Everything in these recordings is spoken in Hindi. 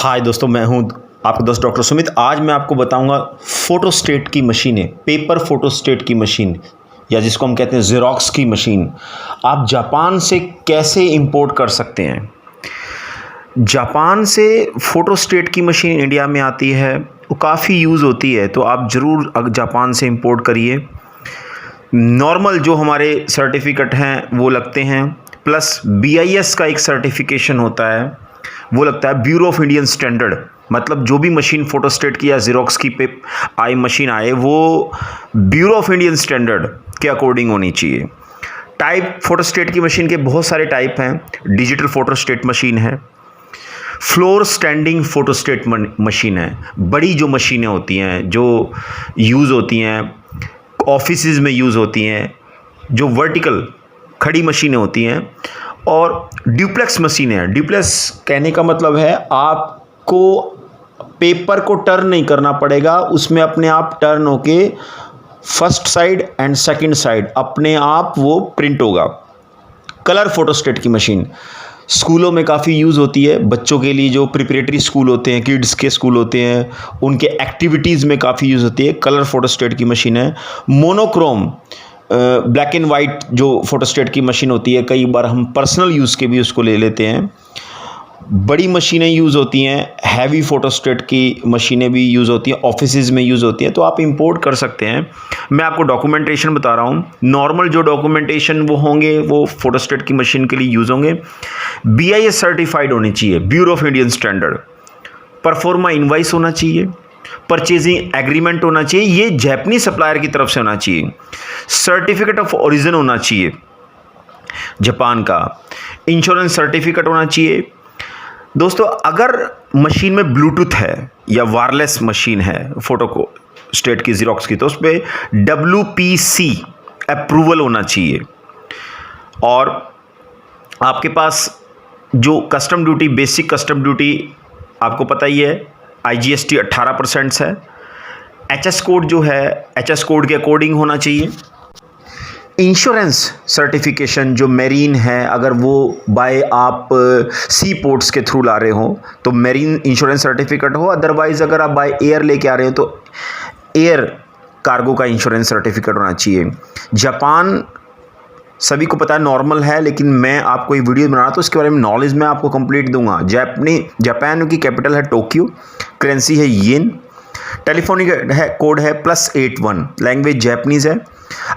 हाय दोस्तों, मैं हूं आपका दोस्त डॉक्टर सुमित। आज मैं आपको बताऊंगा फोटोस्टेट की मशीनें, पेपर फोटोस्टेट की मशीन या जिसको हम कहते हैं ज़ेरॉक्स की मशीन, आप जापान से कैसे इंपोर्ट कर सकते हैं। जापान से फोटोस्टेट की मशीन इंडिया में आती है, वो काफ़ी यूज़ होती है, तो आप ज़रूर जापान से इंपोर्ट करिए। नॉर्मल जो हमारे सर्टिफिकेट हैं वो लगते हैं, प्लस BIS का एक सर्टिफिकेशन होता है, वो लगता है, ब्यूरो ऑफ इंडियन स्टैंडर्ड। मतलब जो भी मशीन फोटोस्टेट की या ज़ेरॉक्स की मशीन आए वो ब्यूरो ऑफ इंडियन स्टैंडर्ड के अकॉर्डिंग होनी चाहिए। टाइप फोटोस्टेट की मशीन के बहुत सारे टाइप हैं। डिजिटल फोटोस्टेट मशीन है, फ्लोर स्टैंडिंग फोटोस्टेट मशीन है। बड़ी जो मशीनें होती हैं जो यूज़ होती हैं ऑफिसेज़ में यूज़ होती हैं, जो वर्टिकल खड़ी मशीनें होती हैं। और ड्यूप्लेक्स मशीन है। ड्यूप्लेक्स कहने का मतलब है आपको पेपर को टर्न नहीं करना पड़ेगा, उसमें अपने आप टर्न होके first side and second side अपने आप वो प्रिंट होगा। कलर फोटोस्टेट की मशीन स्कूलों में काफ़ी यूज़ होती है, बच्चों के लिए जो प्रिपरेटरी स्कूल होते हैं, किड्स के स्कूल होते हैं, उनके एक्टिविटीज़ में काफ़ी यूज़ होती है। कलर फोटोस्टेट की मशीन है। मोनोक्रोम ब्लैक एंड वाइट जो फोटोस्टेट की मशीन होती है, कई बार हम पर्सनल यूज़ के भी उसको ले लेते हैं। बड़ी मशीनें यूज़ होती हैं, हैवी फोटोस्टेट की मशीनें भी यूज़ होती हैं, ऑफिसेज़ में यूज़ होती हैं, तो आप इंपोर्ट कर सकते हैं। मैं आपको डॉक्यूमेंटेशन बता रहा हूँ। नॉर्मल जो डॉक्यूमेंटेशन वो होंगे वो फोटोस्टेट की मशीन के लिए यूज़ होंगे। BIS सर्टिफाइड होनी चाहिए, bureau of Indian standard. Pro forma invoice होना चाहिए, परचेजिंग एग्रीमेंट होना चाहिए, ये जापानी सप्लायर की तरफ से होना चाहिए। सर्टिफिकेट ऑफ ओरिजिन होना चाहिए जापान का। इंश्योरेंस सर्टिफिकेट होना चाहिए। दोस्तों, अगर मशीन में ब्लूटूथ है या वायरलेस मशीन है फोटो को स्टेट की ज़ेरॉक्स की, तो उस पर WPC अप्रूवल होना चाहिए। और आपके पास जो custom duty, basic custom duty आपको पता ही है, IGST 18% है। HS कोड जो है HS कोड के अकॉर्डिंग होना चाहिए। इंश्योरेंस सर्टिफिकेशन जो मेरीन है, अगर वो बाय आप सी पोर्ट्स के थ्रू ला रहे हो तो मेरीन इंश्योरेंस सर्टिफिकेट हो। अदरवाइज़ अगर आप बाय एयर लेके आ रहे हो तो एयर कार्गो का इंश्योरेंस सर्टिफिकेट होना चाहिए। जापान सभी को पता है नॉर्मल है, लेकिन मैं आपको ये वीडियो बना रहा तो इसके बारे में नॉलेज मैं आपको कंप्लीट दूंगा। जापान की कैपिटल है टोक्यो, करेंसी है येन, टेलीफोनिक है कोड है +81, लैंग्वेज जापानीज़ है।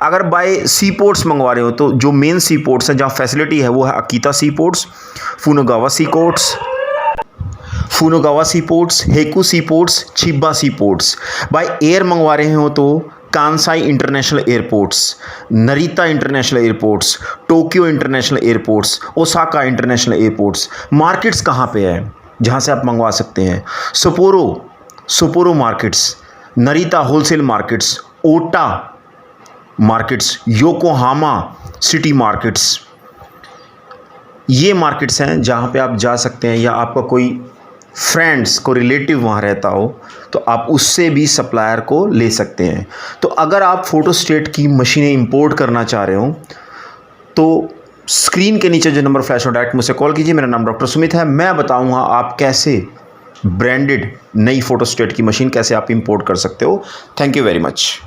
अगर बाय सी पोर्ट्स मंगवा रहे हो तो जो मेन सी पोर्ट्स हैं जहाँ फैसिलिटी है वो है Akita sea ports, Funogawa sea ports, Heku sea ports, Chiba sea ports. By air मंगवा रहे हो तो Kansai international airports, Narita international airports, Tokyo international airports, Osaka international airports. Markets कहाँ पे है जहाँ से आप मंगवा सकते हैं? Sapporo markets, Narita wholesale markets, Ota markets, Yokohama city markets. ये मार्केट्स हैं जहाँ पे आप जा सकते हैं, या आपका कोई फ्रेंड्स को रिलेटिव वहाँ रहता हो तो आप उससे भी सप्लायर को ले सकते हैं। तो अगर आप फोटोस्टेट की मशीनें इंपोर्ट करना चाह रहे हो तो स्क्रीन के नीचे जो नंबर फ्लैश हो, डायरेक्ट मुझसे कॉल कीजिए। मेरा नाम डॉक्टर सुमित है। मैं बताऊंगा आप कैसे ब्रांडेड नई फोटोस्टेट की मशीन कैसे आप इंपोर्ट कर सकते हो। Thank you very much.